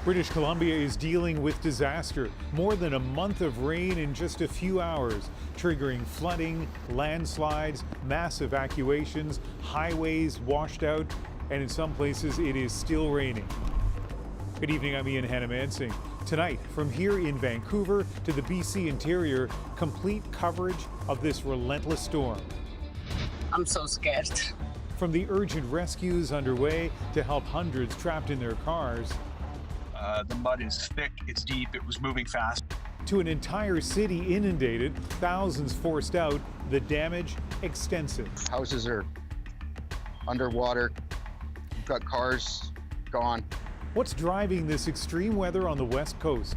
British Columbia is dealing with disaster. More than a month of rain in just a few hours, triggering flooding, landslides, mass evacuations, highways washed out, and in some places it is still raining. Good evening, I'm Ian Hanomansing. Tonight, from here in Vancouver to the BC interior, complete coverage of this relentless storm. I'm so scared. From the urgent rescues underway to help hundreds trapped in their cars. The mud is thick, it's deep, it was moving fast. To an entire city inundated, thousands forced out, the damage extensive. Houses are underwater, you've got cars gone. What's driving this extreme weather on the West Coast?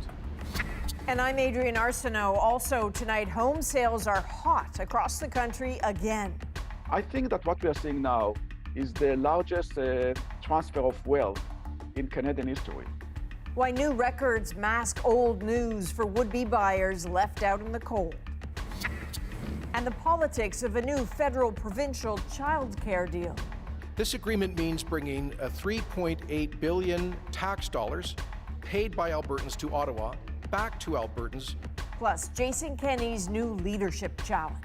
And I'm Adrienne Arsenault. Also tonight, home sales are hot across the country again. I think that what we are seeing now is the largest transfer of wealth in Canadian history. Why new records mask old news for would-be buyers left out in the cold. And the politics of a new federal-provincial childcare deal. This agreement means bringing a $3.8 billion tax dollars paid by Albertans to Ottawa back to Albertans. Plus, Jason Kenney's new leadership challenge.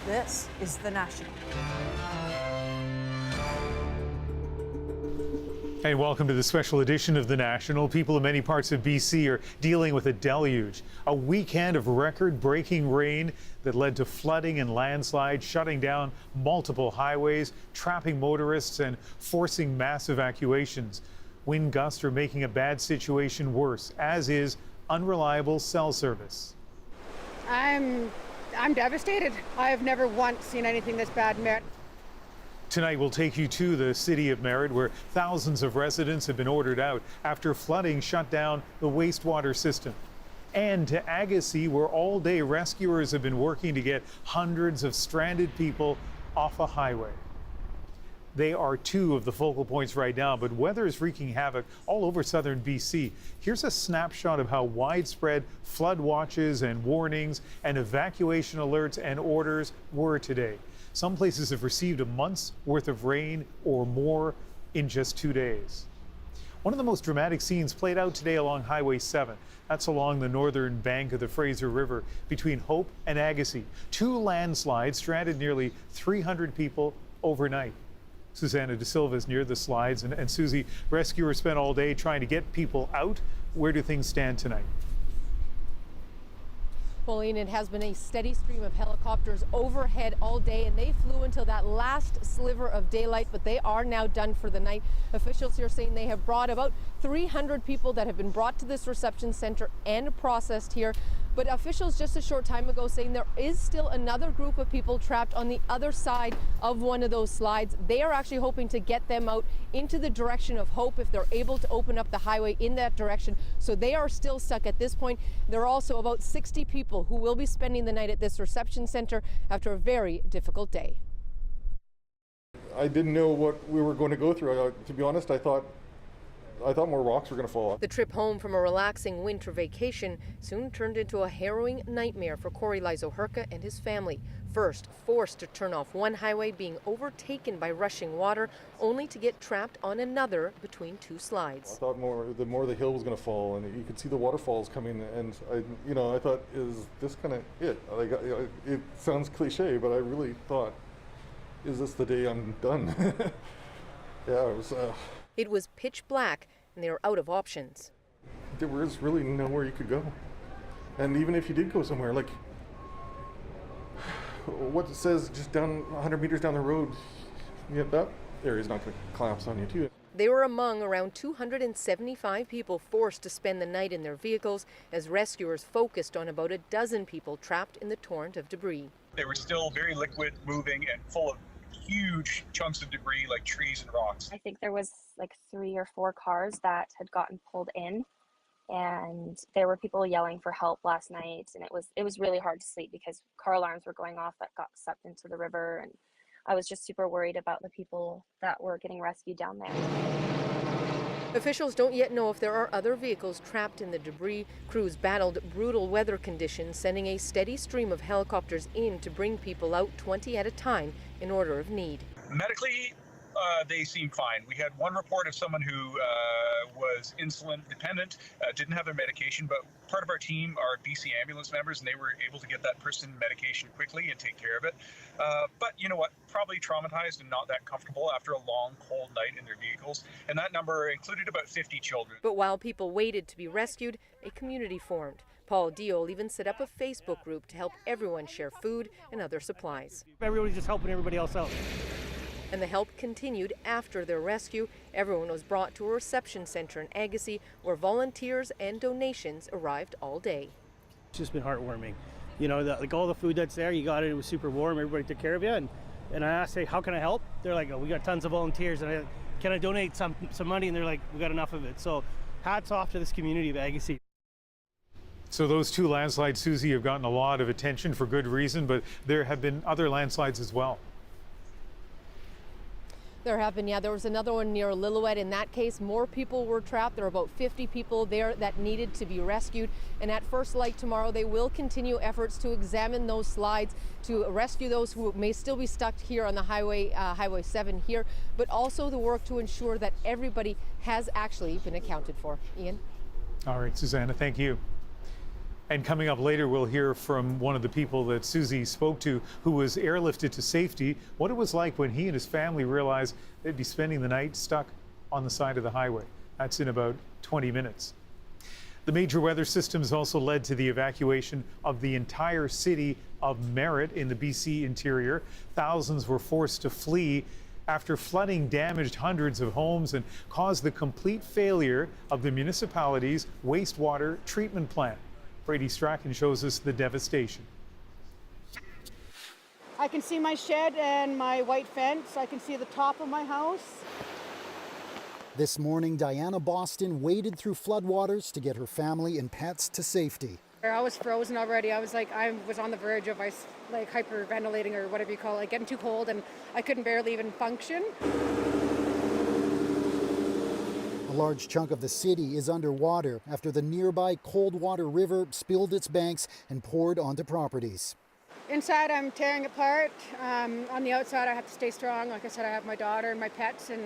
This is The National. And welcome to the special edition of The National. People in many parts of BC are dealing with a deluge. A weekend of record-breaking rain that led to flooding and landslides, shutting down multiple highways, trapping motorists and forcing mass evacuations. Wind gusts are making a bad situation worse, as is unreliable cell service. I'm devastated. I have never once seen anything this bad in Merritt. Tonight we'll take you to the city of Merritt, where thousands of residents have been ordered out after flooding shut down the wastewater system. And to Agassiz, where all-day rescuers have been working to get hundreds of stranded people off a highway. They are two of the focal points right now, but weather is wreaking havoc all over southern BC. Here's a snapshot of how widespread flood watches and warnings and evacuation alerts and orders were today. Some places have received a month's worth of rain or more in just 2 days. One of the most dramatic scenes played out today along Highway 7. That's along the northern bank of the Fraser River between Hope and Agassiz. Two landslides stranded nearly 300 people overnight. Susanna De Silva is near the slides. And Susie, rescuers spent all day trying to get people out. Where do things stand tonight? Pauline, it has been a steady stream of helicopters overhead all day, and they flew until that last sliver of daylight, but they are now done for the night. Officials here saying they have brought about 300 people that have been brought to this reception center and processed here. But officials just a short time ago saying there is still another group of people trapped on the other side of one of those slides. They are actually hoping to get them out into the direction of Hope if they're able to open up the highway in that direction. So they are still stuck at this point. There are also about 60 people who will be spending the night at this reception center after a very difficult day. I didn't know what we were going to go through. To be honest, I thought more rocks were going to fall. The trip home from a relaxing winter vacation soon turned into a harrowing nightmare for Corey Lizo-Herka and his family. First, forced to turn off one highway, being overtaken by rushing water, only to get trapped on another between two slides. I thought the more the hill was going to fall, and you could see the waterfalls coming. And I thought, is this kind of it? Like, it sounds cliche, but I really thought, is this the day I'm done? Yeah, it was. It was pitch black, and they were out of options. There was really nowhere you could go. And even if you did go somewhere, like, what it says just down 100 meters down the road, that area's not going to collapse on you, too. They were among around 275 people forced to spend the night in their vehicles as rescuers focused on about a dozen people trapped in the torrent of debris. They were still very liquid, moving, and full of huge chunks of debris like trees and rocks. I think there was like 3 or 4 cars that had gotten pulled in, and there were people yelling for help last night, and it was really hard to sleep because car alarms were going off that got sucked into the river, and I was just super worried about the people that were getting rescued down there. Officials don't yet know if there are other vehicles trapped in the debris. Crews battled brutal weather conditions, sending a steady stream of helicopters in to bring people out 20 at a time in order of need. Medically, They seem fine. We had one report of someone who was insulin dependent, didn't have their medication, but part of our team are BC ambulance members, and they were able to get that person medication quickly and take care of it. But you know what? Probably traumatized and not that comfortable after a long, cold night in their vehicles. And that number included about 50 children. But while people waited to be rescued, a community formed. Paul Diol even set up a Facebook group to help everyone share food and other supplies. Everybody's just helping everybody else out. And the help continued after their rescue. Everyone was brought to a reception center in Agassiz where volunteers and donations arrived all day. It's just been heartwarming. You know, like all the food that's there, you got it was super warm, everybody took care of you. And I asked, hey, how can I help? They're like, oh, we got tons of volunteers. And can I donate some money? And they're like, we got enough of it. So hats off to this community of Agassiz. So those two landslides, Susie, have gotten a lot of attention for good reason, but there have been other landslides as well. There have been, yeah. There was another one near Lillooet. In that case, more people were trapped. There were about 50 people there that needed to be rescued. And at First Light tomorrow, they will continue efforts to examine those slides, to rescue those who may still be stuck here on the highway, Highway 7 here, but also the work to ensure that everybody has actually been accounted for. Ian? All right, Susanna, thank you. And coming up later, we'll hear from one of the people that Susie spoke to who was airlifted to safety, what it was like when he and his family realized they'd be spending the night stuck on the side of the highway. That's in about 20 minutes. The major weather systems also led to the evacuation of the entire city of Merritt in the BC interior. Thousands were forced to flee after flooding damaged hundreds of homes and caused the complete failure of the municipality's wastewater treatment plant. Brady Strachan shows us the devastation. I can see my shed and my white fence. I can see the top of my house. This morning, Diana Boston waded through floodwaters to get her family and pets to safety. I was frozen already. I was on the verge of hyperventilating or whatever you call it, getting too cold, and I couldn't barely even function. A large chunk of the city is underwater after the nearby Coldwater River spilled its banks and poured onto properties. Inside, I'm tearing apart. On the outside, I have to stay strong. Like I said, I have my daughter and my pets, and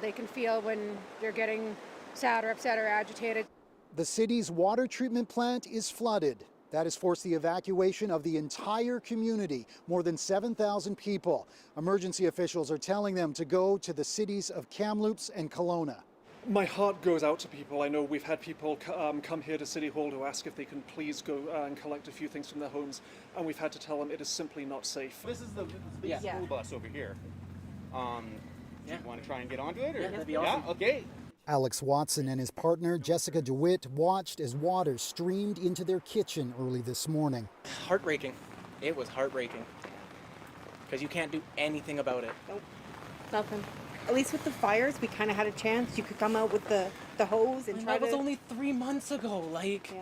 they can feel when they're getting sad or upset or agitated. The city's water treatment plant is flooded. That has forced the evacuation of the entire community, more than 7,000 people. Emergency officials are telling them to go to the cities of Kamloops and Kelowna. My heart goes out to people. I know we've had people come here to City Hall to ask if they can please go and collect a few things from their homes, and we've had to tell them it is simply not safe. This is the big school bus over here. Do you want to try and get onto it? Or? That'd be awesome. Yeah, okay. Alex Watson and his partner, Jessica DeWitt, watched as water streamed into their kitchen early this morning. Heartbreaking. It was heartbreaking. Because you can't do anything about it. Nope, nothing. At least with the fires, we kind of had a chance. You could come out with the hose and try to... That was only 3 months ago, like... Yeah.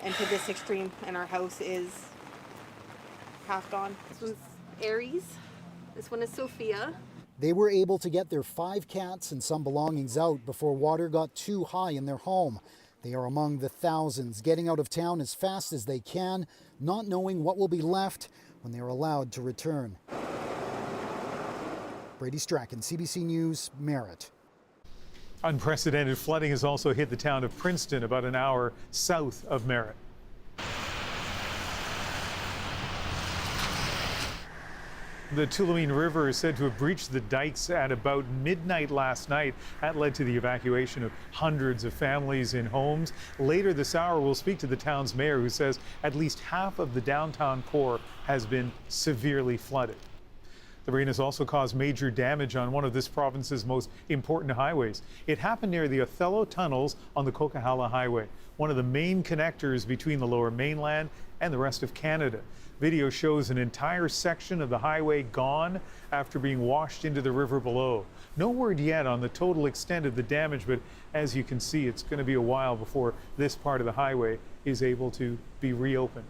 And to this extreme, and our house is half gone. This one's Aries. This one is Sophia. They were able to get their 5 cats and some belongings out before water got too high in their home. They are among the thousands getting out of town as fast as they can, not knowing what will be left when they are allowed to return. Brady Strachan, CBC News, Merritt. Unprecedented flooding has also hit the town of Princeton, about an hour south of Merritt. The Tulameen River is said to have breached the dikes at about midnight last night. That led to the evacuation of hundreds of families in homes. Later this hour, we'll speak to the town's mayor, who says at least half of the downtown core has been severely flooded. The rain has also caused major damage on one of this province's most important highways. It happened near the Othello tunnels on the Coquihalla Highway, one of the main connectors between the Lower Mainland and the rest of Canada. Video shows an entire section of the highway gone after being washed into the river below. No word yet on the total extent of the damage, but as you can see, it's going to be a while before this part of the highway is able to be reopened.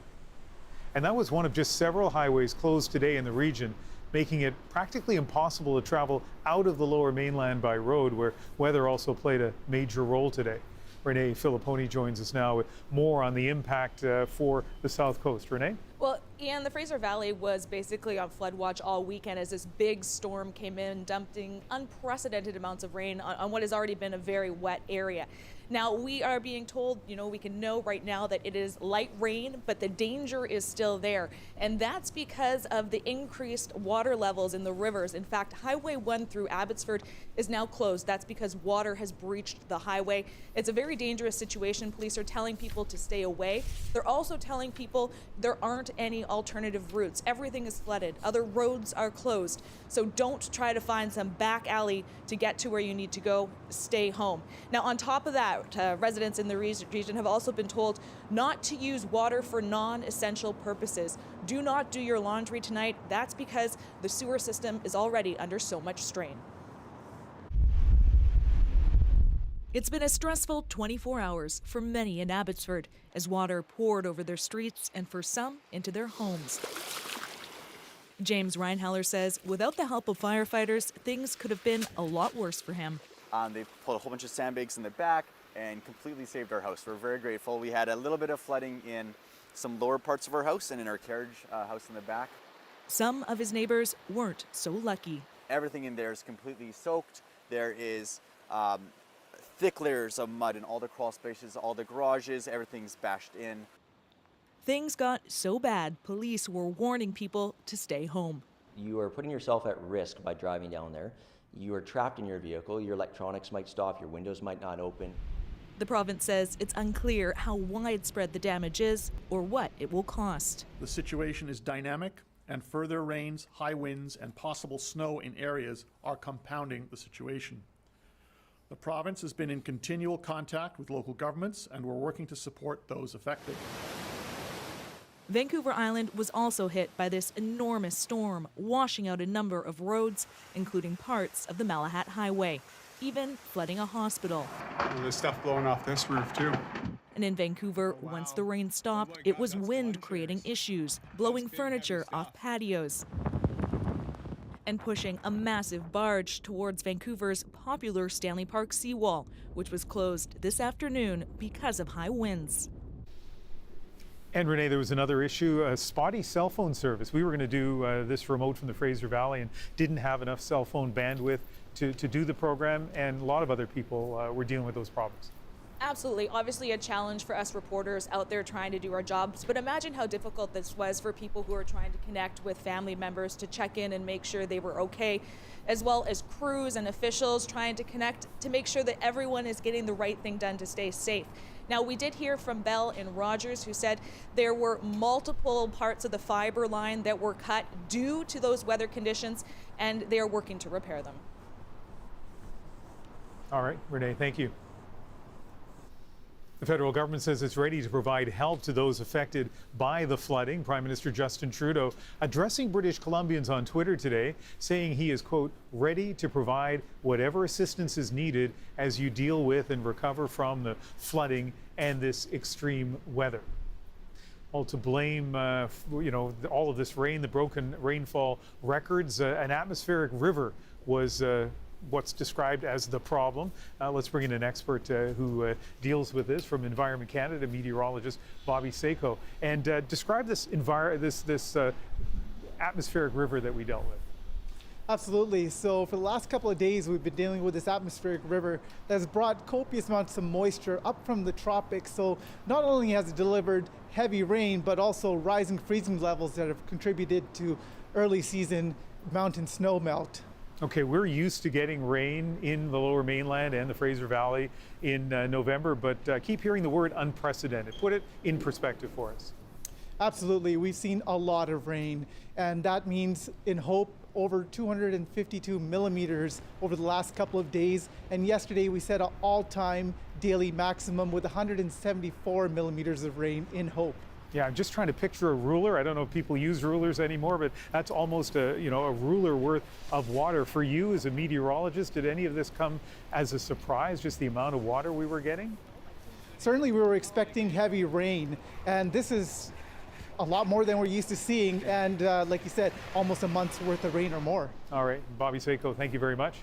And that was one of just several highways closed today in the region, making it practically impossible to travel out of the Lower Mainland by road, where weather also played a major role today. Renee Filipponi joins us now with more on the impact for the South Coast. Renee? Well, Ian, the Fraser Valley was basically on flood watch all weekend as this big storm came in, dumping unprecedented amounts of rain on what has already been a very wet area. Now, we are being told, we can know right now that it is light rain, but the danger is still there. And that's because of the increased water levels in the rivers. In fact, Highway 1 through Abbotsford is now closed. That's because water has breached the highway. It's a very dangerous situation. Police are telling people to stay away. They're also telling people there aren't any alternative routes. Everything is flooded. Other roads are closed. So don't try to find some back alley to get to where you need to go. Stay home. Now, on top of that, residents in the region have also been told not to use water for non-essential purposes. Do not do your laundry tonight. That's because the sewer system is already under so much strain. It's been a stressful 24 hours for many in Abbotsford as water poured over their streets and for some into their homes. James Reinhaller says without the help of firefighters, things could have been a lot worse for him. They pulled a whole bunch of sandbags in the back and completely saved our house. We're very grateful. We had a little bit of flooding in some lower parts of our house and in our carriage house in the back. Some of his neighbors weren't so lucky. Everything in there is completely soaked. There is thick layers of mud in all the crawl spaces, all the garages, everything's bashed in. Things got so bad, police were warning people to stay home. You are putting yourself at risk by driving down there. You are trapped in your vehicle, your electronics might stop, your windows might not open. The province says it's unclear how widespread the damage is or what it will cost. The situation is dynamic, and further rains, high winds, and possible snow in areas are compounding the situation. The province has been in continual contact with local governments, and we're working to support those affected. Vancouver Island was also hit by this enormous storm, washing out a number of roads, including parts of the Malahat Highway, even flooding a hospital. There's stuff blowing off this roof too. And in Vancouver, once the rain stopped, it was wind creating issues, blowing furniture off patios and pushing a massive barge towards Vancouver's popular Stanley Park seawall, which was closed this afternoon because of high winds. And Renee, there was another issue, a spotty cell phone service. We were going to do this remote from the Fraser Valley and didn't have enough cell phone bandwidth to do the program, and a lot of other people were dealing with those problems. Absolutely. Obviously a challenge for us reporters out there trying to do our jobs, but imagine how difficult this was for people who are trying to connect with family members to check in and make sure they were okay, as well as crews and officials trying to connect to make sure that everyone is getting the right thing done to stay safe. Now, we did hear from Bell in Rogers, who said there were multiple parts of the fiber line that were cut due to those weather conditions, and they are working to repair them. All right, Renee, thank you. The federal government says it's ready to provide help to those affected by the flooding. Prime Minister Justin Trudeau addressing British Columbians on Twitter today, saying he is, quote, ready to provide whatever assistance is needed as you deal with and recover from the flooding and this extreme weather. Well, to blame, all of this rain, the broken rainfall records, an atmospheric river was what's described as the problem. Let's bring in an expert who deals with this from Environment Canada, meteorologist Bobby Seiko, and describe this atmospheric river that we dealt with. Absolutely. So for the last couple of days, we've been dealing with this atmospheric river that's brought copious amounts of moisture up from the tropics. So not only has it delivered heavy rain, but also rising freezing levels that have contributed to early season mountain snow melt. Okay, we're used to getting rain in the Lower Mainland and the Fraser Valley in November, but keep hearing the word unprecedented. Put it in perspective for us. Absolutely. We've seen a lot of rain, and that means in Hope over 252 millimeters over the last couple of days. And yesterday we set an all-time daily maximum with 174 millimeters of rain in Hope. Yeah, I'm just trying to picture a ruler. I don't know if people use rulers anymore, but that's almost a ruler worth of water. For you as a meteorologist, did any of this come as a surprise, just the amount of water we were getting? Certainly we were expecting heavy rain, and this is a lot more than we're used to seeing, and like you said, almost a month's worth of rain or more. All right, Bobby Seiko, thank you very much.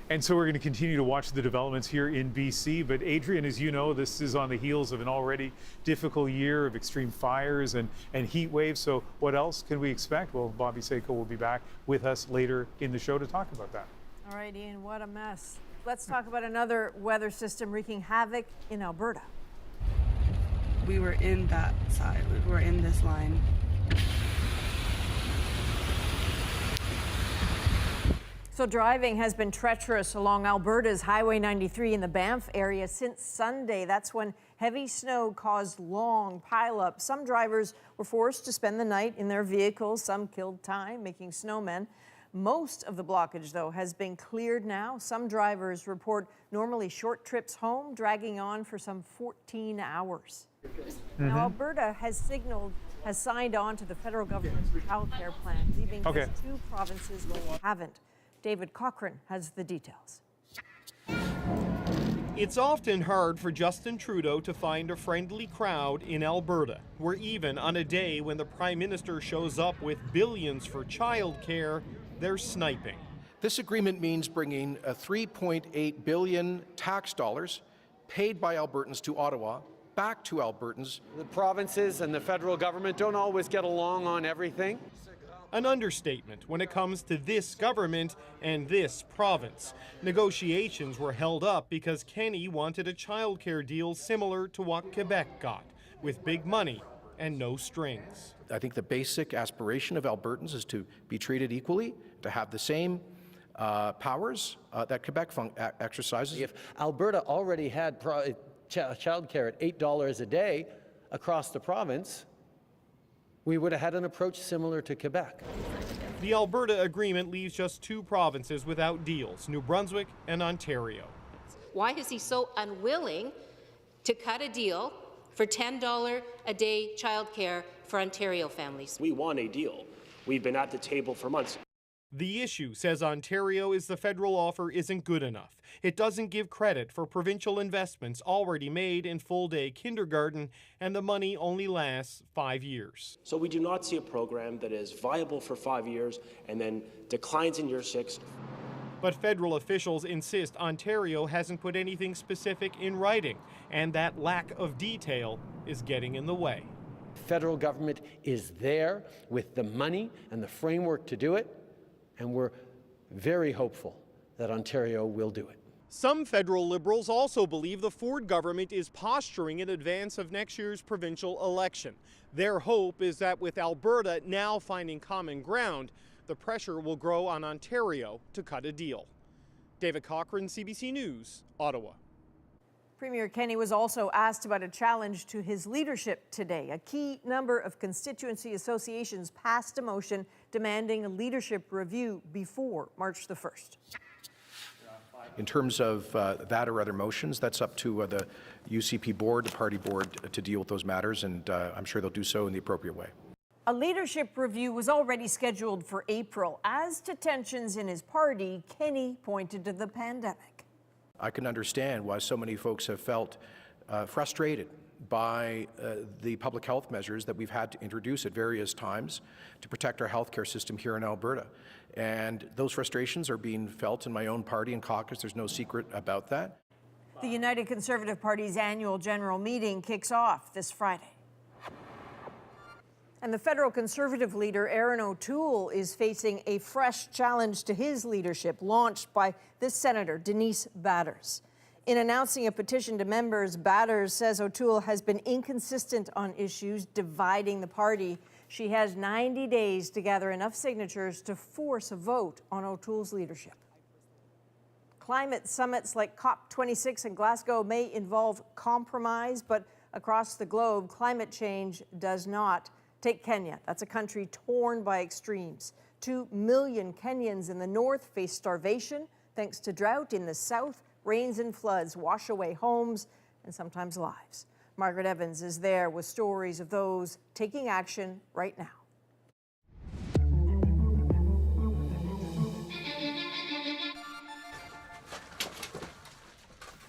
And so we're going to continue to watch the developments here in BC. But Adrienne, as you know, this is on the heels of an already difficult year of extreme fires and heat waves. So what else can we expect? Well, Bobby Seiko will be back with us later in the show to talk about that. All right, Ian, what a mess. Let's talk about another weather system wreaking havoc in Alberta. We were in that side. We were in this line. So driving has been treacherous along Alberta's Highway 93 in the Banff area since Sunday. That's when heavy snow caused long pileups. Some drivers were forced to spend the night in their vehicles. Some killed time making snowmen. Most of the blockage, though, has been cleared now. Some drivers report normally short trips home dragging on for some 14 hours. Now, Alberta has signed on to the federal government's child care plan, leaving just 2 provinces that haven't. David Cochran has the details. It's often hard for Justin Trudeau to find a friendly crowd in Alberta, where even on a day when the Prime Minister shows up with billions for childcare, they're sniping. This agreement means bringing a $3.8 billion tax dollars paid by Albertans to Ottawa back to Albertans. The provinces and the federal government don't always get along on everything. An understatement when it comes to this government and this province. Negotiations were held up because Kenney wanted a childcare deal similar to what Quebec got, with big money and no strings. I think the basic aspiration of Albertans is to be treated equally, to have the same powers that Quebec exercises. If Alberta already had childcare at $8 a day across the province, we would have had an approach similar to Quebec. The Alberta agreement leaves just 2 provinces without deals, New Brunswick and Ontario. Why is he so unwilling to cut a deal for $10 a day childcare for Ontario families? We want a deal. We've been at the table for months. The issue, says Ontario, is the federal offer isn't good enough. It doesn't give credit for provincial investments already made in full-day kindergarten, and the money only lasts 5 years. So we do not see a program that is viable for 5 years and then declines in year 6. But federal officials insist Ontario hasn't put anything specific in writing, and that lack of detail is getting in the way. Federal government is there with the money and the framework to do it, and we're very hopeful that Ontario will do it. Some federal Liberals also believe the Ford government is posturing in advance of next year's provincial election. Their hope is that with Alberta now finding common ground, the pressure will grow on Ontario to cut a deal. David Cochran, CBC News, Ottawa. Premier Kenney was also asked about a challenge to his leadership today. A key number of constituency associations passed a motion demanding a leadership review before March the 1st. In terms of that or other motions, that's up to the UCP board, the party board, to deal with those matters, and I'm sure they'll do so in the appropriate way. A leadership review was already scheduled for April. As to tensions in his party, Kenney pointed to the pandemic. I can understand why so many folks have felt frustrated by the public health measures that we've had to introduce at various times to protect our healthcare system here in Alberta. And those frustrations are being felt in my own party and caucus. There's no secret about that. The United Conservative Party's annual general meeting kicks off this Friday. And the federal Conservative leader, Erin O'Toole, is facing a fresh challenge to his leadership launched by this Senator, Denise Batters. In announcing a petition to members, Batters says O'Toole has been inconsistent on issues dividing the party. She has 90 days to gather enough signatures to force a vote on O'Toole's leadership. Climate summits like COP26 in Glasgow may involve compromise, but across the globe, climate change does not. Take Kenya. That's a country torn by extremes. 2 million Kenyans in the north face starvation thanks to drought. In the south, rains and floods wash away homes and sometimes lives. Margaret Evans is there with stories of those taking action right now.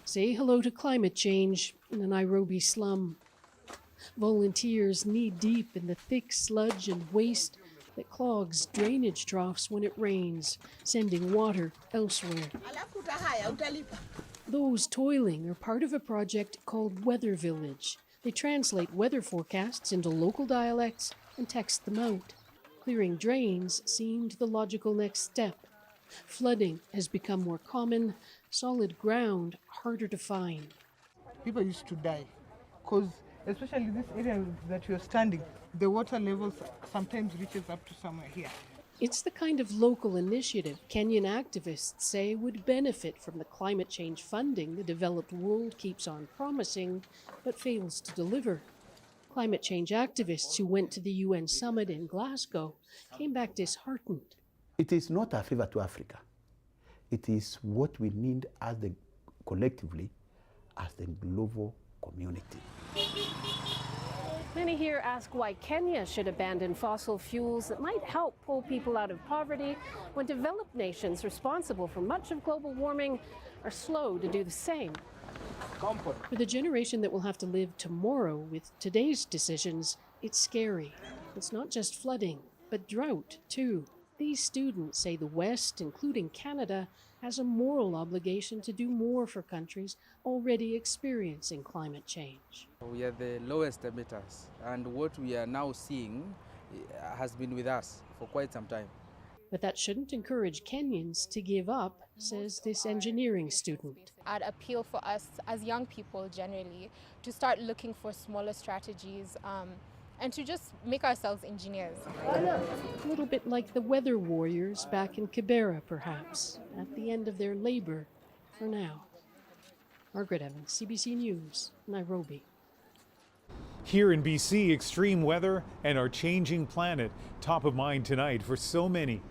Say hello to climate change in a Nairobi slum. Volunteers knee-deep in the thick sludge and waste that clogs drainage troughs when it rains, sending water elsewhere. Those toiling are part of a project called Weather Village. They translate weather forecasts into local dialects and text them out. Clearing drains seemed the logical next step. Flooding has become more common, solid ground harder to find. People used to die because, especially this area that you're standing, the water levels sometimes reaches up to somewhere here. It's the kind of local initiative Kenyan activists say would benefit from the climate change funding the developed world keeps on promising, but fails to deliver. Climate change activists who went to the UN summit in Glasgow came back disheartened. It is not a favor to Africa. It is what we need as collectively as the global community. Many here ask why Kenya should abandon fossil fuels that might help pull people out of poverty when developed nations responsible for much of global warming are slow to do the same. For the generation that will have to live tomorrow with today's decisions, it's scary. It's not just flooding, but drought too. These students say the West, including Canada, has a moral obligation to do more for countries already experiencing climate change. We are the lowest emitters, and what we are now seeing has been with us for quite some time. But that shouldn't encourage Kenyans to give up, says this engineering student. I'd appeal for us as young people generally to start looking for smaller strategies and to just make ourselves engineers. A little bit like the weather warriors back in Kibera, perhaps, at the end of their labor for now. Margaret Evans, CBC News, Nairobi. Here in BC, extreme weather and our changing planet, top of mind tonight for so many.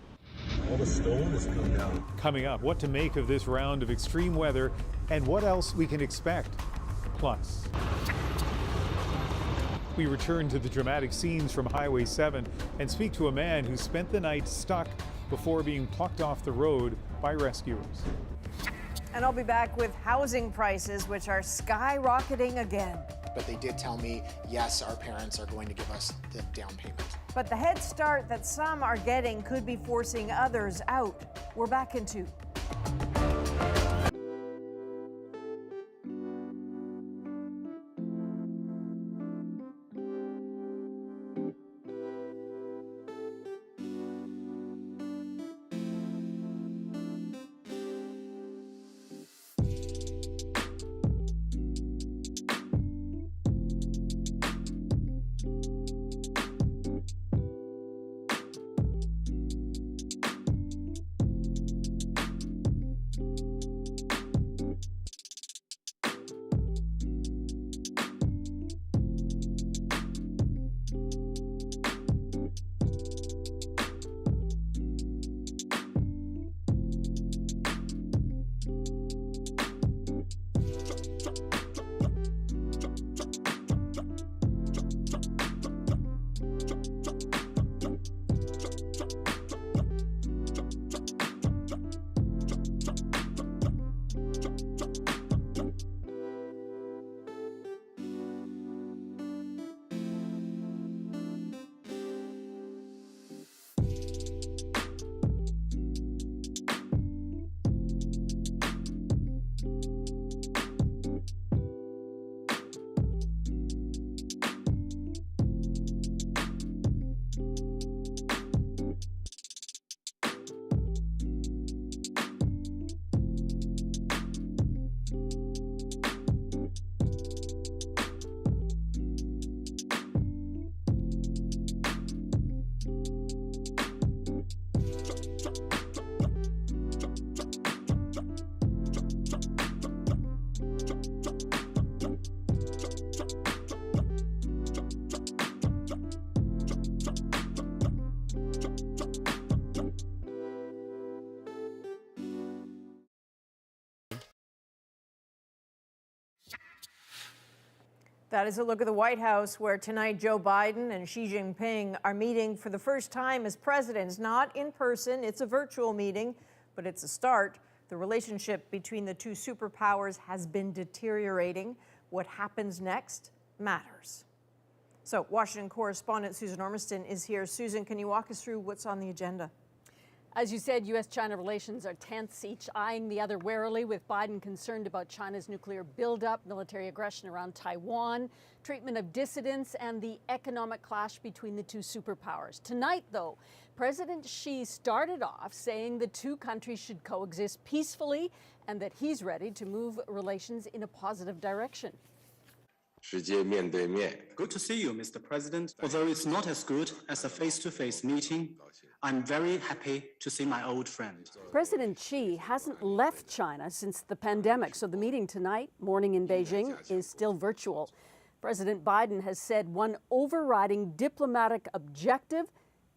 All the stone has come down. Coming up, what to make of this round of extreme weather and what else we can expect. Plus, we return to the dramatic scenes from Highway 7 and speak to a man who spent the night stuck before being plucked off the road by rescuers. And I'll be back with housing prices, which are skyrocketing again. But they did tell me, yes, our parents are going to give us the down payment. But the head start that some are getting could be forcing others out. We're back in 2. That is a look at the White House, where tonight Joe Biden and Xi Jinping are meeting for the first time as presidents. Not in person, it's a virtual meeting, but it's a start. The relationship between the two superpowers has been deteriorating. What happens next matters. So Washington correspondent Susan Ormiston is here. Susan, can you walk us through what's on the agenda? As you said, U.S.-China relations are tense, each eyeing the other warily, with Biden concerned about China's nuclear buildup, military aggression around Taiwan, treatment of dissidents, and the economic clash between the two superpowers. Tonight, though, President Xi started off saying the two countries should coexist peacefully and that he's ready to move relations in a positive direction. Good to see you, Mr. President. Although it's not as good as a face-to-face meeting, I'm very happy to see my old friend. President Xi hasn't left China since the pandemic, so the meeting tonight, morning in Beijing, is still virtual. President Biden has said one overriding diplomatic objective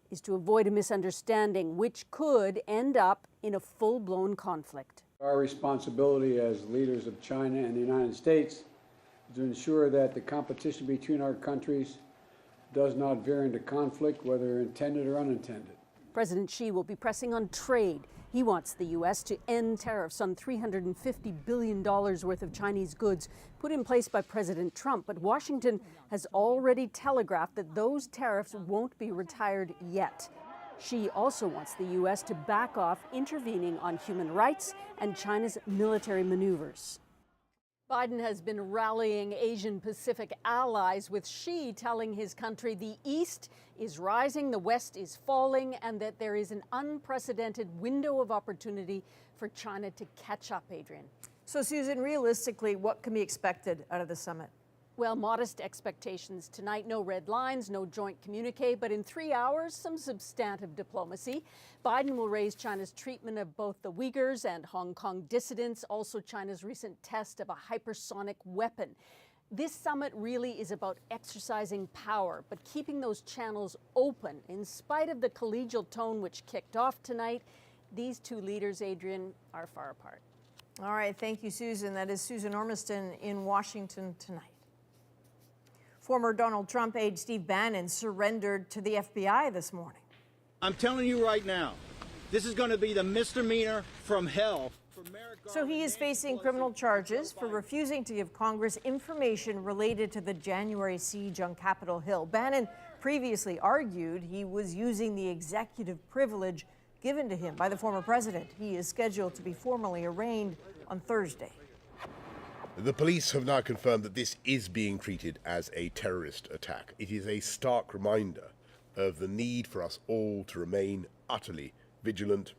is to avoid a misunderstanding, which could end up in a full-blown conflict. Our responsibility as leaders of China and the United States to ensure that the competition between our countries does not veer into conflict, whether intended or unintended. President Xi will be pressing on trade. He wants the U.S. to end tariffs on $350 billion worth of Chinese goods put in place by President Trump. But Washington has already telegraphed that those tariffs won't be retired yet. Xi also wants the U.S. to back off intervening on human rights and China's military maneuvers. Biden has been rallying Asian-Pacific allies, with Xi telling his country the East is rising, the West is falling, and that there is an unprecedented window of opportunity for China to catch up, Adrienne. So, Susan, realistically, what can be expected out of the summit? Well, modest expectations tonight. No red lines, no joint communique, but in 3 hours, some substantive diplomacy. Biden will raise China's treatment of both the Uyghurs and Hong Kong dissidents, also China's recent test of a hypersonic weapon. This summit really is about exercising power, but keeping those channels open. In spite of the collegial tone which kicked off tonight, these two leaders, Adrienne, are far apart. All right, thank you, Susan. That is Susan Ormiston in Washington tonight. Former Donald Trump aide Steve Bannon surrendered to the FBI this morning. I'm telling you right now, this is going to be the misdemeanor from hell. So he is facing criminal charges for refusing to give Congress information related to the January siege on Capitol Hill. Bannon previously argued he was using the executive privilege given to him by the former president. He is scheduled to be formally arraigned on Thursday. The police have now confirmed that this is being treated as a terrorist attack. It is a stark reminder of the need for us all to remain utterly vigilant.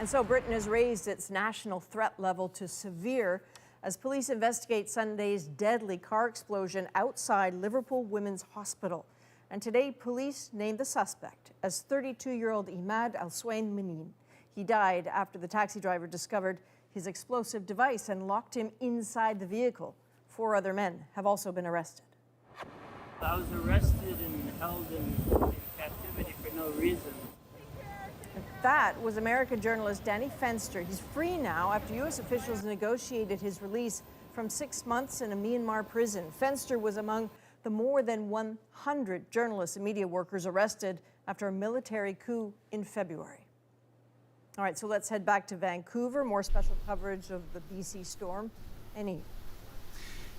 And so Britain has raised its national threat level to severe as police investigate Sunday's deadly car explosion outside Liverpool Women's Hospital. And today, police named the suspect as 32-year-old Imad Al-Swain Menin. He died after the taxi driver discovered his explosive device and locked him inside the vehicle. 4 other men have also been arrested. I was arrested and held in captivity for no reason. That was American journalist Danny Fenster. He's free now after U.S. officials negotiated his release from 6 months in a Myanmar prison. Fenster was among the more than 100 journalists and media workers arrested after a military coup in February. All right, so let's head back to Vancouver. More special coverage of the BC storm.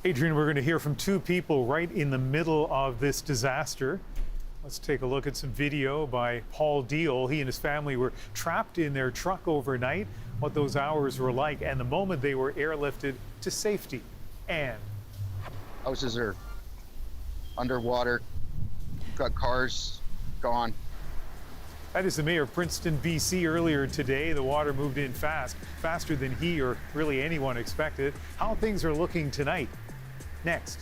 Adrienne, we're going to hear from 2 people right in the middle of this disaster. Let's take a look at some video by Paul Deal. He and his family were trapped in their truck overnight, what those hours were like, and the moment they were airlifted to safety. And houses are underwater, got cars gone. that is the mayor of Princeton, BC, earlier today. The water moved in fast, faster than he or really anyone expected. How things are looking tonight. Next.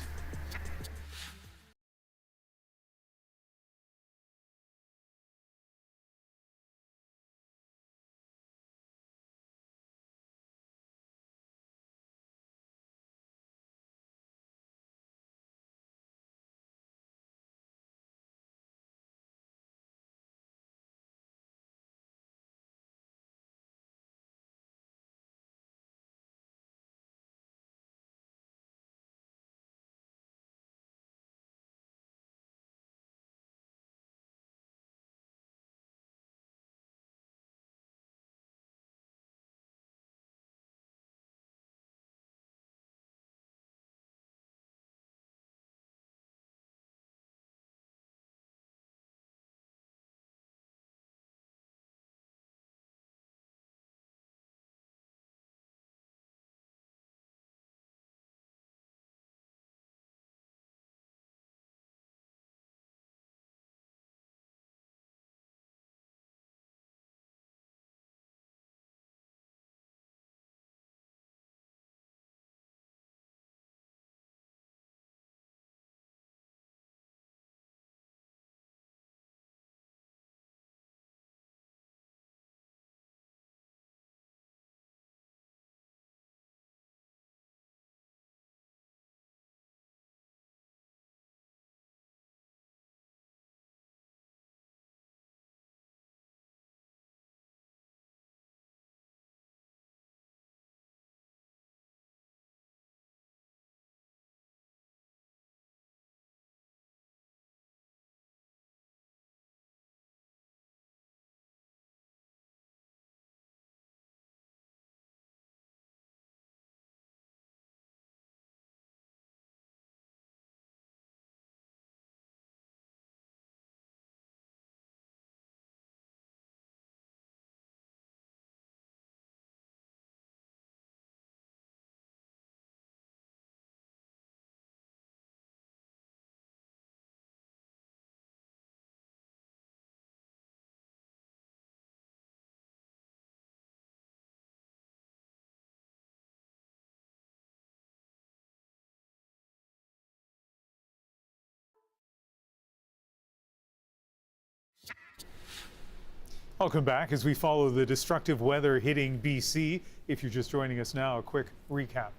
Welcome back as we follow the destructive weather hitting BC. If you're just joining us now, a quick recap.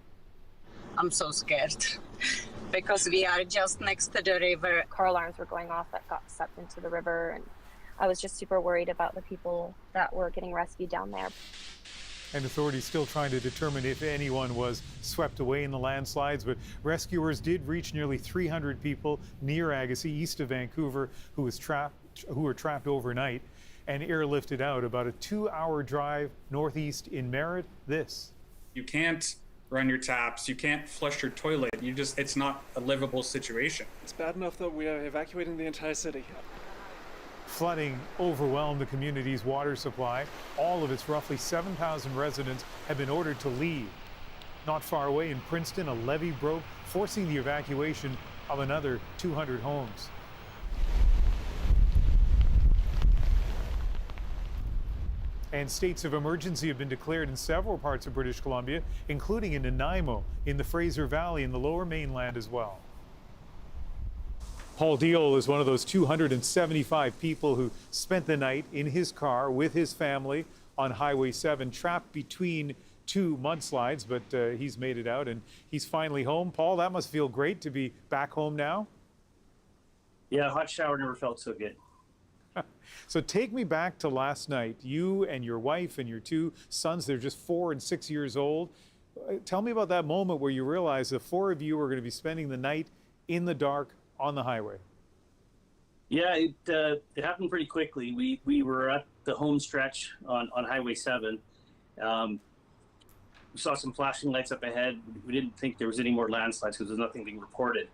I'm so scared because we are just next to the river. Car alarms were going off that got sucked into the river, and I was just super worried about the people that were getting rescued down there. And authorities still trying to determine if anyone was swept away in the landslides, but rescuers did reach nearly 300 people near Agassiz, east of Vancouver, who were trapped overnight and airlifted out. About a 2-hour drive northeast in Merritt. You can't run your taps, you can't flush your toilet, it's not a livable situation. It's bad enough that we are evacuating the entire city. Flooding overwhelmed the community's water supply. All of its roughly 7,000 residents have been ordered to leave. Not far away in Princeton, a levee broke, forcing the evacuation of another 200 homes. And states of emergency have been declared in several parts of British Columbia, including in Nanaimo, in the Fraser Valley, in the Lower Mainland as well. Paul Deol is one of those 275 people who spent the night in his car with his family on Highway 7, trapped between two mudslides, but he's made it out and he's finally home. Paul, that must feel great to be back home now. Yeah, hot shower never felt so good. So take me back to last night. You and your wife and your two sons, they're just 4 and 6 years old. Tell me about that moment where you realized the four of you were going to be spending the night in the dark on the highway. Yeah, it happened pretty quickly. We were at the home stretch on Highway 7. We saw some flashing lights up ahead. We didn't think there was any more landslides because there's nothing being reported.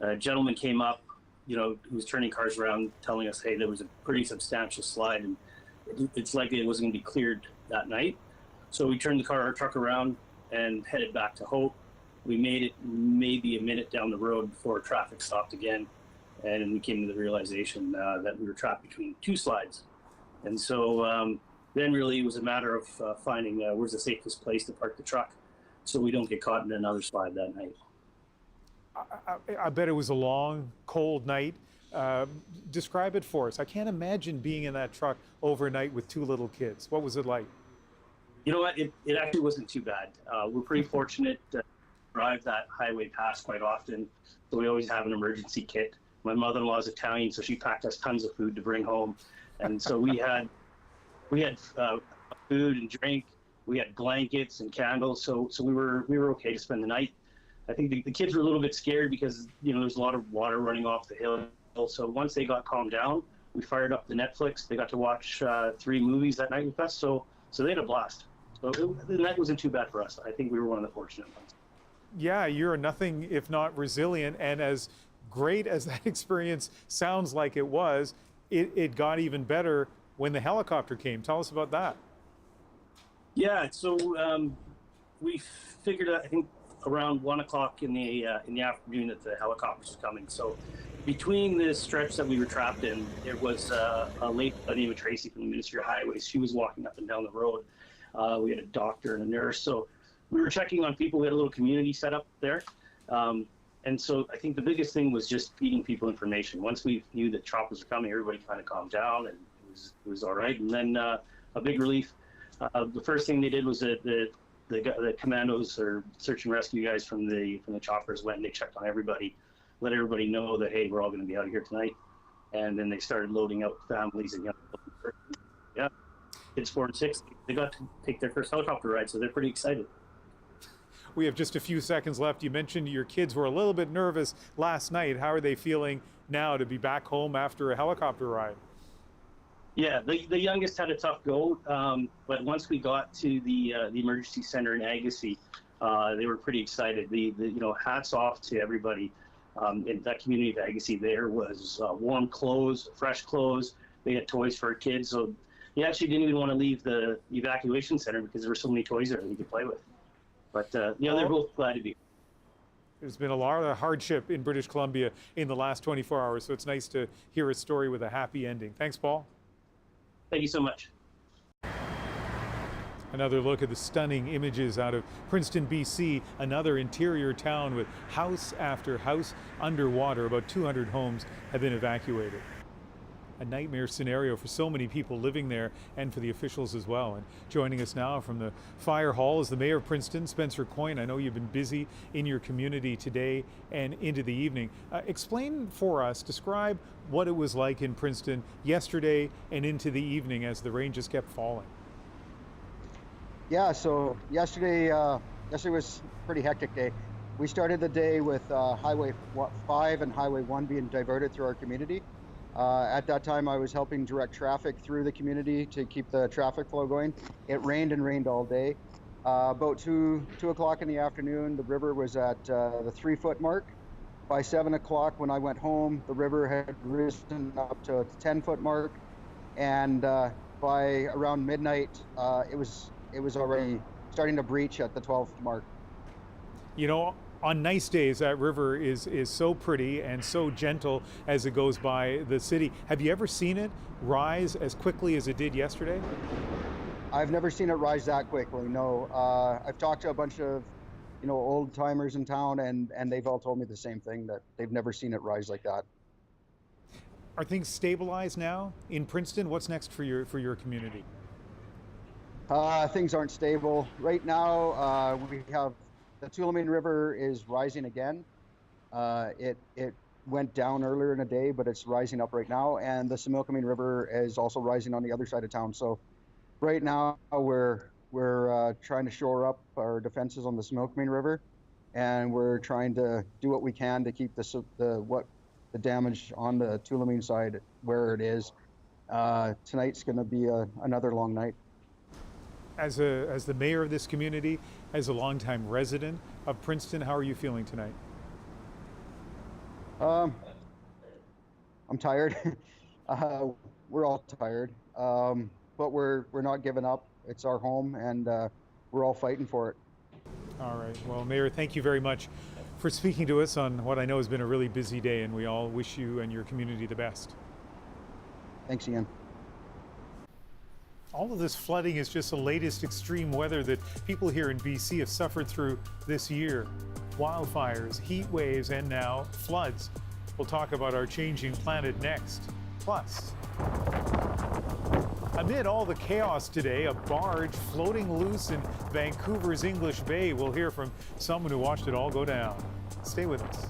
A gentleman came up, who was turning cars around, telling us, hey, there was a pretty substantial slide and it's likely it wasn't going to be cleared that night. So we turned our truck around and headed back to Hope. We made it maybe a minute down the road before traffic stopped again. And we came to the realization that we were trapped between two slides. And so then really it was a matter of finding where's the safest place to park the truck so we don't get caught in another slide that night. I bet it was a long, cold night. Describe it for us. I can't imagine being in that truck overnight with two little kids. What was it like? You know what? It actually wasn't too bad. We're pretty fortunate to drive that highway past quite often, so we always have an emergency kit. My mother-in-law is Italian, so she packed us tons of food to bring home, and so we had food and drink. We had blankets and candles, so we were okay to spend the night. I think the kids were a little bit scared because there's a lot of water running off the hill. So once they got calmed down, we fired up the Netflix. They got to watch 3 movies that night with us, so they had a blast. So the night wasn't too bad for us. I think we were one of the fortunate ones. Yeah, you're nothing if not resilient, and as great as that experience sounds like it was, it got even better when the helicopter came. Tell us about that. Yeah, so we figured out, I think, around 1 o'clock in the afternoon that the helicopters were coming. So between the stretch that we were trapped in, there was a lady by the name of Tracy from the Ministry of Highways. She was walking up and down the road. We had a doctor and a nurse. So we were checking on people. We had a little community set up there. And so I think the biggest thing was just feeding people information. Once we knew that choppers were coming, everybody kind of calmed down and it was all right. And then a big relief. The first thing they did was the commandos or search and rescue guys from the choppers went and they checked on everybody, let everybody know that, hey, we're all going to be out of here tonight. And then they started loading out families and young people. Yeah, kids 4 and 6, they got to take their first helicopter ride, so they're pretty excited. We have just a few seconds left. You mentioned your kids were a little bit nervous last night. How are they feeling now to be back home after a helicopter ride? Yeah, the youngest had a tough go, but once we got to the emergency center in Agassiz, they were pretty excited. Hats off to everybody in that community of Agassiz. There was warm clothes, fresh clothes. They had toys for our kids, so they actually didn't even want to leave the evacuation center because there were so many toys there that you could play with. But they're both glad to be. There's been a lot of hardship in British Columbia in the last 24 hours, so it's nice to hear a story with a happy ending. Thanks, Paul. Thank you so much. Another look at the stunning images out of Princeton, BC, another interior town with house after house underwater. About 200 homes have been evacuated. a nightmare scenario for so many people living there and for the officials as well. And joining us now from the fire hall is the Mayor of Princeton, Spencer Coyne. I know you've been busy in your community today and into the evening. Explain for us, describe what it was like in Princeton yesterday and into the evening as the rain just kept falling. Yeah, so yesterday was a pretty hectic day. We started the day with Highway 5 and Highway 1 being diverted through our community. At that time, I was helping direct traffic through the community to keep the traffic flow going. It rained and rained all day. About 2 o'clock in the afternoon, the river was at the 3-foot mark. By 7 o'clock, when I went home, the river had risen up to the 10-foot mark. And by around midnight, it was already starting to breach at the 12th mark. You know, on nice days, that river is so pretty and so gentle as it goes by the city. Have you ever seen it rise as quickly as it did yesterday? I've never seen it rise that quickly, no. I've talked to a bunch of, old timers in town, and they've all told me the same thing, that they've never seen it rise like that. Are things stabilized now in Princeton? What's next for your community? Things aren't stable. Right now, we have the Tulameen River is rising again. It went down earlier in the day, but it's rising up right now. And the Similkameen River is also rising on the other side of town. So right now we're trying to shore up our defenses on the Similkameen River, and we're trying to do what we can to keep the damage on the Tulameen side where it is. Tonight's going to be another long night. As the mayor of this community, as a longtime resident of Princeton, how are you feeling tonight? I'm tired. We're all tired, but we're not giving up. It's our home, and we're all fighting for it. All right. Well, Mayor, thank you very much for speaking to us on what I know has been a really busy day, and we all wish you and your community the best. Thanks, Ian. All of this flooding is just the latest extreme weather that people here in BC have suffered through this year. Wildfires, heat waves, and now floods. We'll talk about our changing planet next. Plus, amid all the chaos today, a barge floating loose in Vancouver's English Bay. We'll hear from someone who watched it all go down. Stay with us.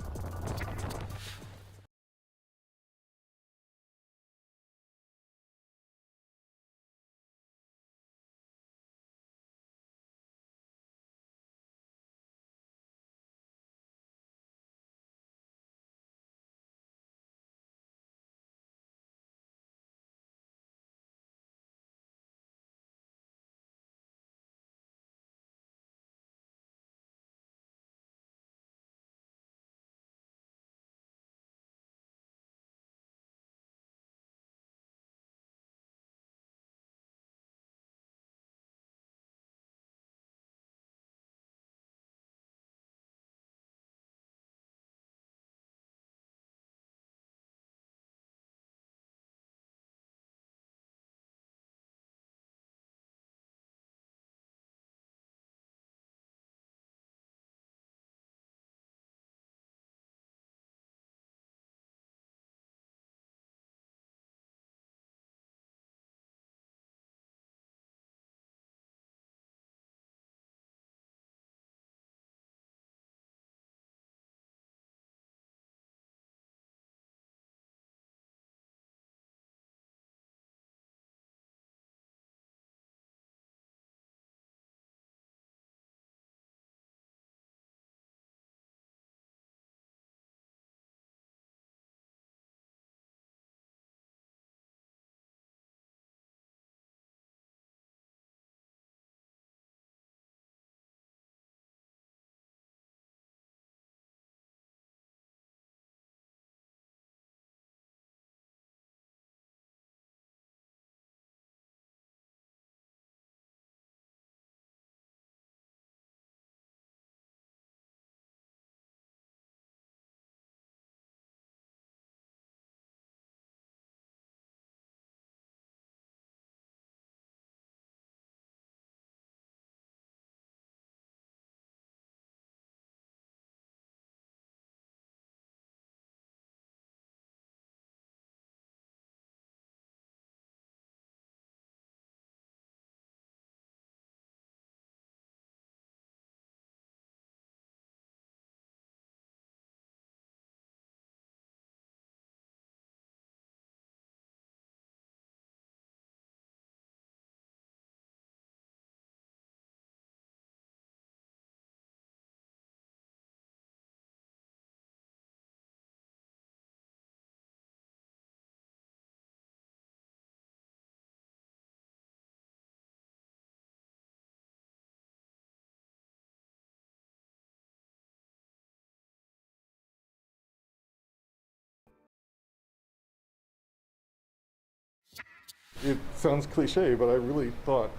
It sounds cliche, but I really thought,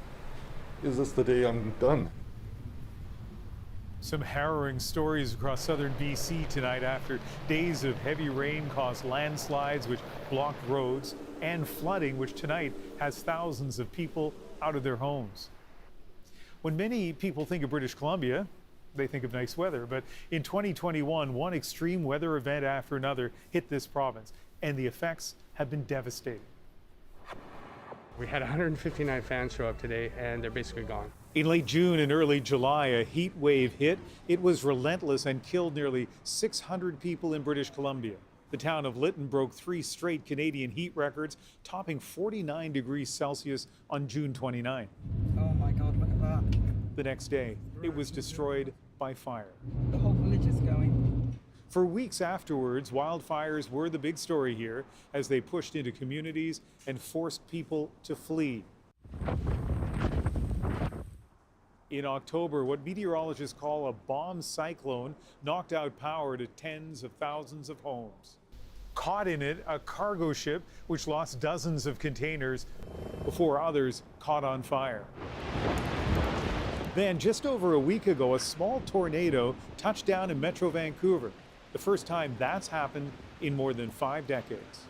is this the day I'm done? Some harrowing stories across southern BC tonight after days of heavy rain caused landslides which blocked roads and flooding which tonight has thousands of people out of their homes. When many people think of British Columbia, they think of nice weather, but in 2021, one extreme weather event after another hit this province, and the effects have been devastating. We had 159 fans show up today, and they're basically gone. In late June and early July, a heat wave hit. It was relentless and killed nearly 600 people in British Columbia. The town of Lytton broke 3 straight Canadian heat records, topping 49 degrees Celsius on June 29. Oh my God, look at that. The next day, it was destroyed by fire. The whole village is going. For weeks afterwards, wildfires were the big story here as they pushed into communities and forced people to flee. In October, what meteorologists call a bomb cyclone knocked out power to tens of thousands of homes. Caught in it, a cargo ship which lost dozens of containers before others caught on fire. Then, just over a week ago, a small tornado touched down in Metro Vancouver. The first time that's happened in more than 5 decades.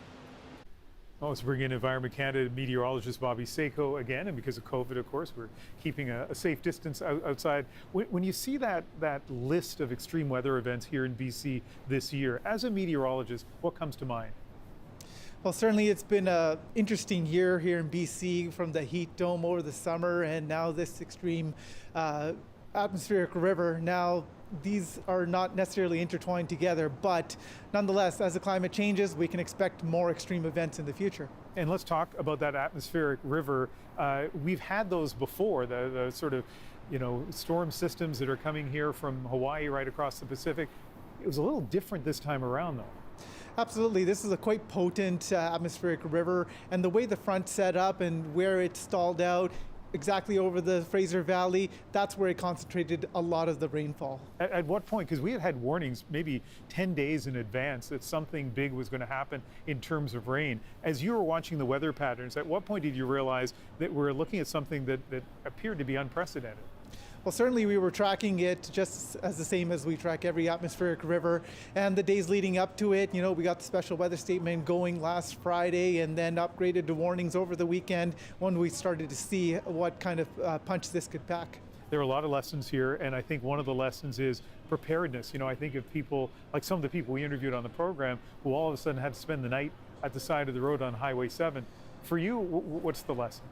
Oh, let's bring in Environment Canada meteorologist Bobby Seiko again, and because of COVID, of course, we're keeping a safe distance outside. When you see that list of extreme weather events here in BC this year, as a meteorologist, what comes to mind? Well, certainly it's been an interesting year here in BC, from the heat dome over the summer and now this extreme atmospheric river. Now, these are not necessarily intertwined together, but nonetheless, as the climate changes, we can expect more extreme events in the future. And let's talk about that atmospheric river. We've had those before, the sort of, storm systems that are coming here from Hawaii right across the Pacific. It was a little different this time around, though. Absolutely. This is a quite potent atmospheric river, and the way the front set up and where it stalled out exactly over the Fraser Valley, that's where it concentrated a lot of the rainfall. At what point, because we had warnings maybe 10 days in advance that something big was going to happen in terms of rain. As you were watching the weather patterns, at what point did you realize that we're looking at something that appeared to be unprecedented? Well, certainly we were tracking it just as the same as we track every atmospheric river. And the days leading up to it, we got the special weather statement going last Friday and then upgraded to warnings over the weekend when we started to see what kind of punch this could pack. There are a lot of lessons here, and I think one of the lessons is preparedness. I think of people, like some of the people we interviewed on the program, who all of a sudden had to spend the night at the side of the road on Highway 7. For you, what's the lesson?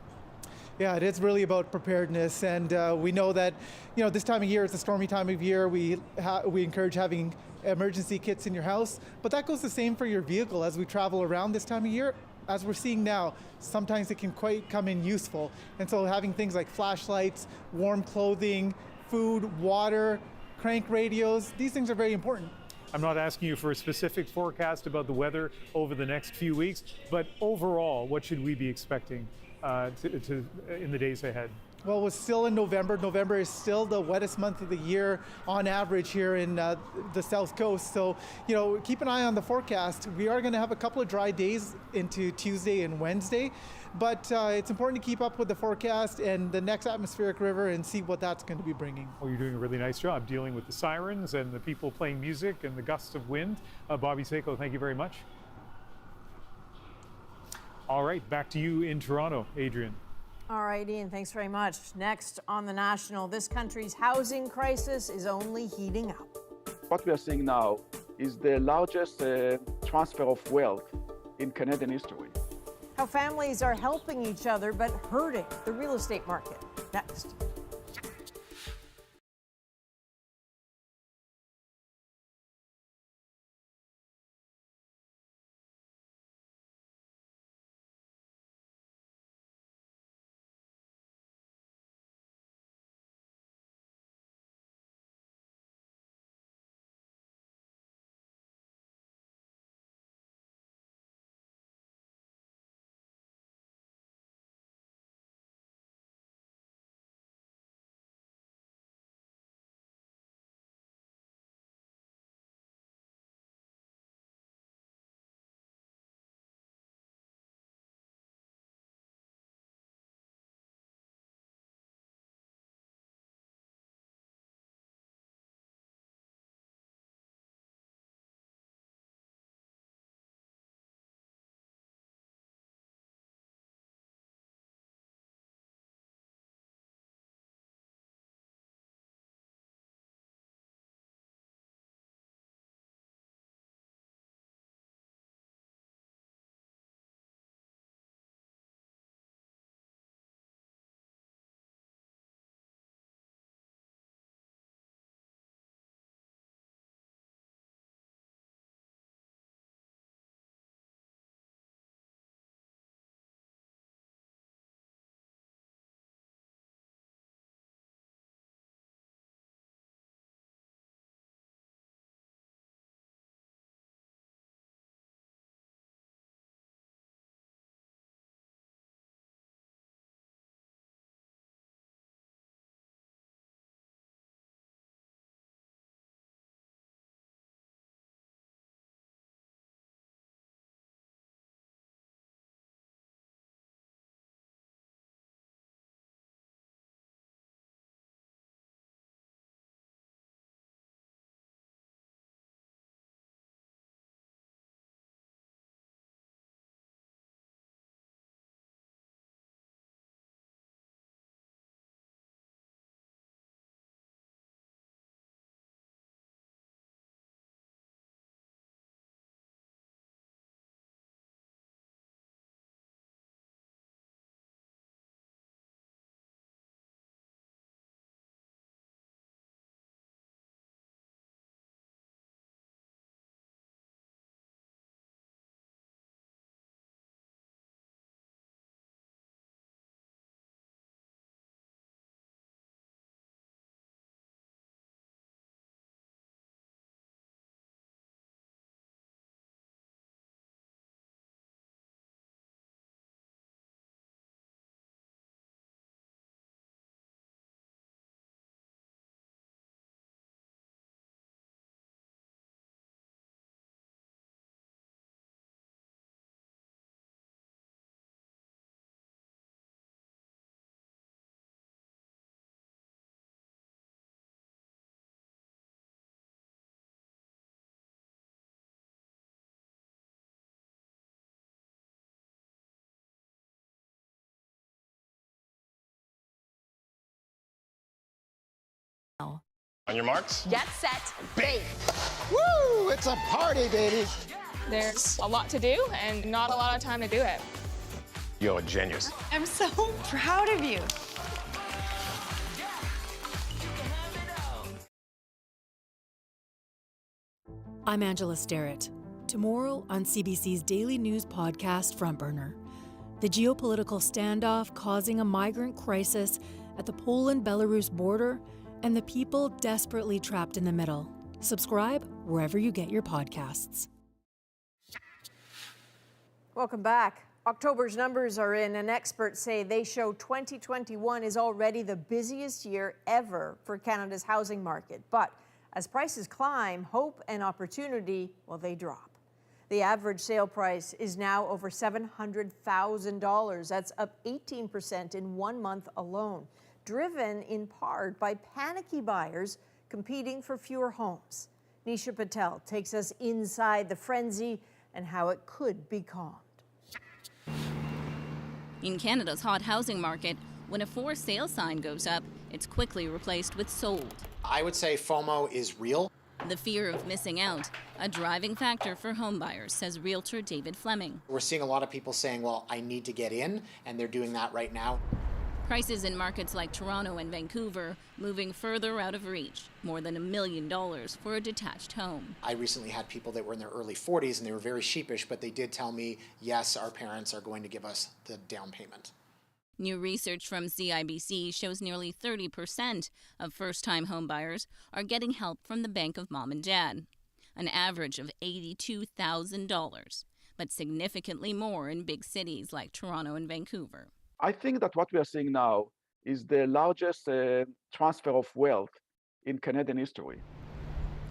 Yeah, it is really about preparedness, and we know that this time of year is a stormy time of year. We encourage having emergency kits in your house, but that goes the same for your vehicle as we travel around this time of year. As we're seeing now, sometimes it can quite come in useful, and so having things like flashlights, warm clothing, food, water, crank radios, these things are very important. I'm not asking you for a specific forecast about the weather over the next few weeks, but overall, what should we be expecting in the days ahead? Well, we're still in November. November is still the wettest month of the year on average here in the South Coast. So, keep an eye on the forecast. We are going to have a couple of dry days into Tuesday and Wednesday, but it's important to keep up with the forecast and the next atmospheric river and see what that's going to be bringing. Well, you're doing a really nice job dealing with the sirens and the people playing music and the gusts of wind. Bobby Seiko, thank you very much. All right, back to you in Toronto, Adrienne. All right, Ian, thanks very much. Next on The National, this country's housing crisis is only heating up. What we are seeing now is the largest transfer of wealth in Canadian history. How families are helping each other but hurting the real estate market. Next. On your marks? Get set, bait. Woo! It's a party, baby. There's a lot to do and not a lot of time to do it. You're a genius. I'm so proud of you. I'm Angela Starrett. Tomorrow on CBC's daily news podcast, Front Burner. The geopolitical standoff causing a migrant crisis at the Poland-Belarus border and the people desperately trapped in the middle. Subscribe wherever you get your podcasts. Welcome back. October's numbers are in, and experts say they show 2021 is already the busiest year ever for Canada's housing market. But as prices climb, hope and opportunity, well, they drop. The average sale price is now over $700,000. That's up 18% in 1 month alone, driven in part by panicky buyers competing for fewer homes. Nisha Patel takes us inside the frenzy and how it could be calmed. In Canada's hot housing market, when a for sale sign goes up, it's quickly replaced with sold. I would say FOMO is real. The fear of missing out, a driving factor for homebuyers, says realtor David Fleming. We're seeing a lot of people saying, well, I need to get in, and they're doing that right now. Prices in markets like Toronto and Vancouver moving further out of reach, more than $1 million for a detached home. I recently had people that were in their early 40s, and they were very sheepish, but they did tell me, yes, our parents are going to give us the down payment. New research from CBC shows nearly 30% of first-time homebuyers are getting help from the bank of mom and dad, an average of $82,000, but significantly more in big cities like Toronto and Vancouver. I think that what we are seeing now is the largest transfer of wealth in Canadian history.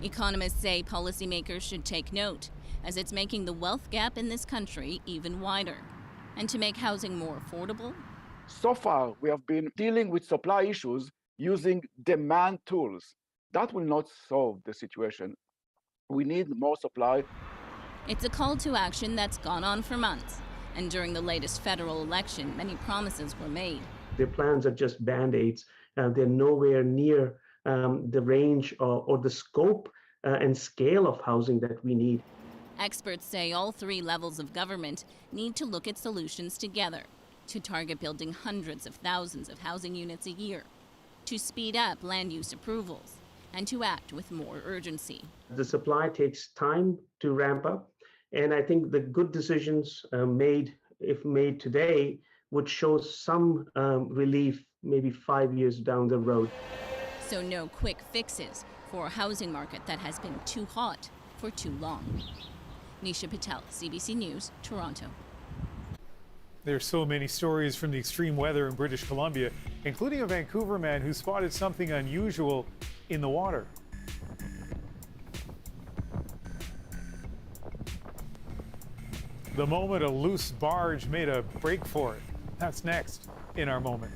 Economists say policymakers should take note, as it's making the wealth gap in this country even wider. And to make housing more affordable, so far, we have been dealing with supply issues using demand tools. That will not solve the situation. We need more supply. It's a call to action that's gone on for months. And during the latest federal election, many promises were made. Their plans are just band-aids. They're nowhere near the range or the scope and scale of housing that we need. Experts say all three levels of government need to look at solutions together, to target building hundreds of thousands of housing units a year, to speed up land use approvals, and to act with more urgency. The supply takes time to ramp up, and I think the good decisions if made today, would show some relief maybe 5 years down the road. So no quick fixes for a housing market that has been too hot for too long. Nisha Patel, CBC News, Toronto. There's so many stories from the extreme weather in British Columbia, including a Vancouver man who spotted something unusual in the water. The moment a loose barge made a break for it. That's next in our moment.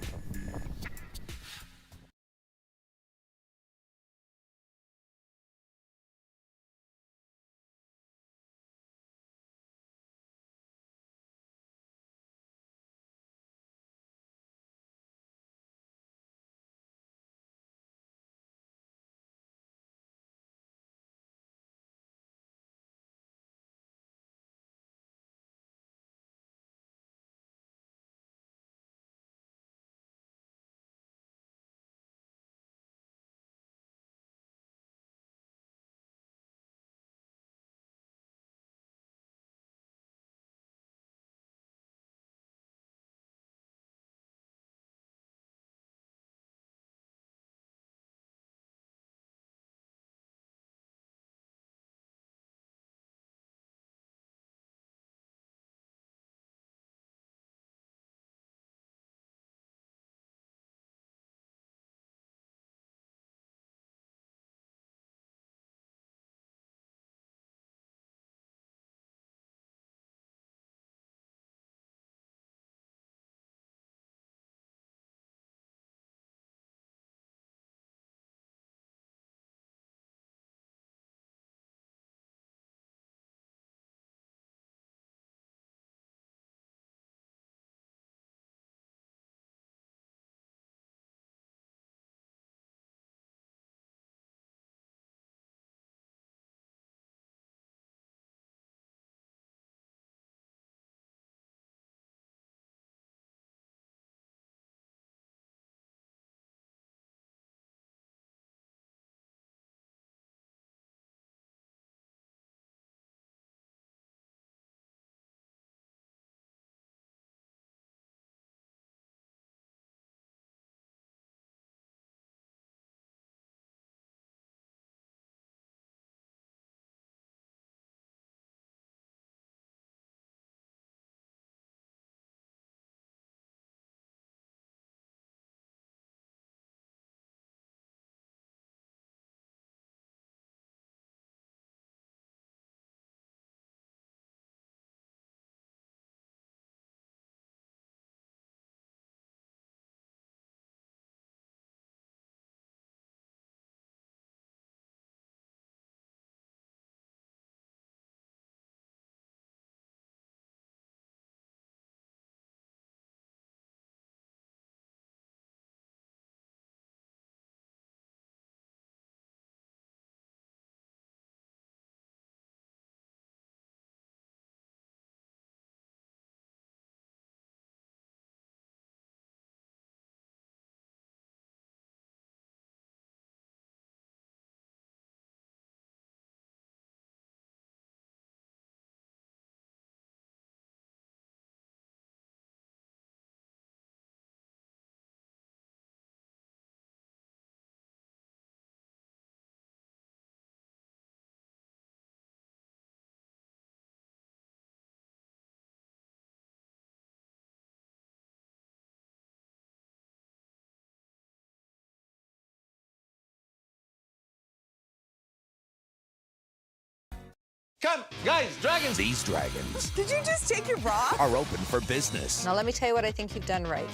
Come, guys, dragons! These dragons Did you just take your bra? are open for business. Now let me tell you what I think you've done right.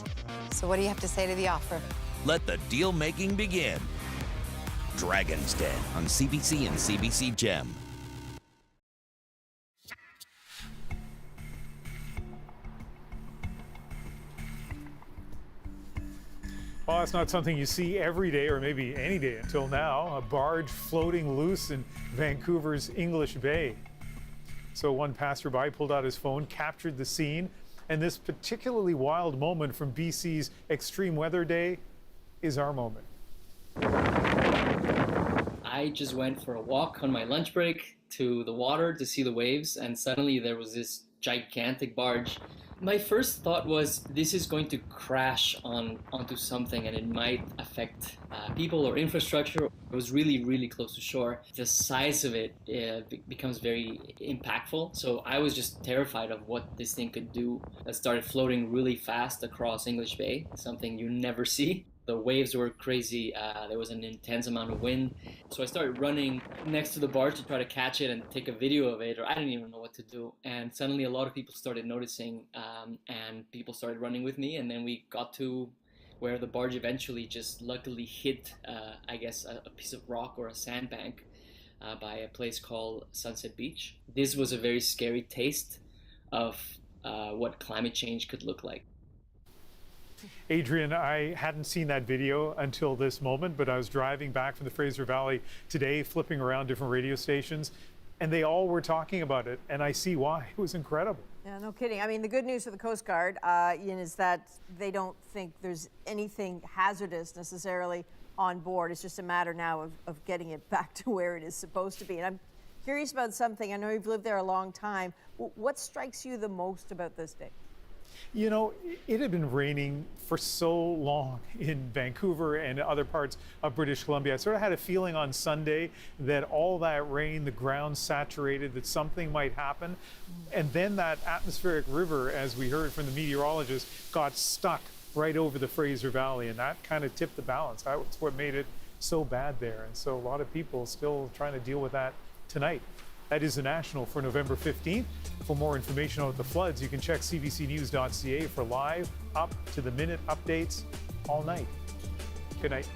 So what do you have to say to the offer? Let the deal-making begin. Dragon's Den on CBC and CBC Gem. Well, it's not something you see every day, or maybe any day until now. A barge floating loose in Vancouver's English Bay. So one passerby pulled out his phone, captured the scene, and this particularly wild moment from BC's Extreme Weather Day is our moment. I just went for a walk on my lunch break to the water to see the waves, and suddenly there was this gigantic barge. My first thought was this is going to crash onto something and it might affect people or infrastructure. It was really, really close to shore. The size of it becomes very impactful. So I was just terrified of what this thing could do. It started floating really fast across English Bay, something you never see. The waves were crazy. There was an intense amount of wind. So I started running next to the barge to try to catch it and take a video of it, or I didn't even know what to do. And suddenly a lot of people started noticing, and people started running with me. And then we got to where the barge eventually just luckily hit, I guess, a piece of rock or a sandbank by a place called Sunset Beach. This was a very scary taste of what climate change could look like. Adrienne, I hadn't seen that video until this moment, but I was driving back from the Fraser Valley today, flipping around different radio stations, and they all were talking about it, and I see why. It was incredible. Yeah, no kidding. I mean, the good news for the Coast Guard, Ian, is that they don't think there's anything hazardous necessarily on board. It's just a matter now of getting it back to where it is supposed to be. And I'm curious about something. I know you've lived there a long time. What strikes you the most about this day? You know, it had been raining for so long in Vancouver and other parts of British Columbia. I sort of had a feeling on Sunday that all that rain, the ground saturated, that something might happen. And then that atmospheric river, as we heard from the meteorologist, got stuck right over the Fraser Valley, and that kind of tipped the balance. That's what made it so bad there. And so a lot of people still trying to deal with that tonight. That is the National for November 15th. For more information about the floods, you can check cbcnews.ca for live, up-to-the-minute updates all night. Good night.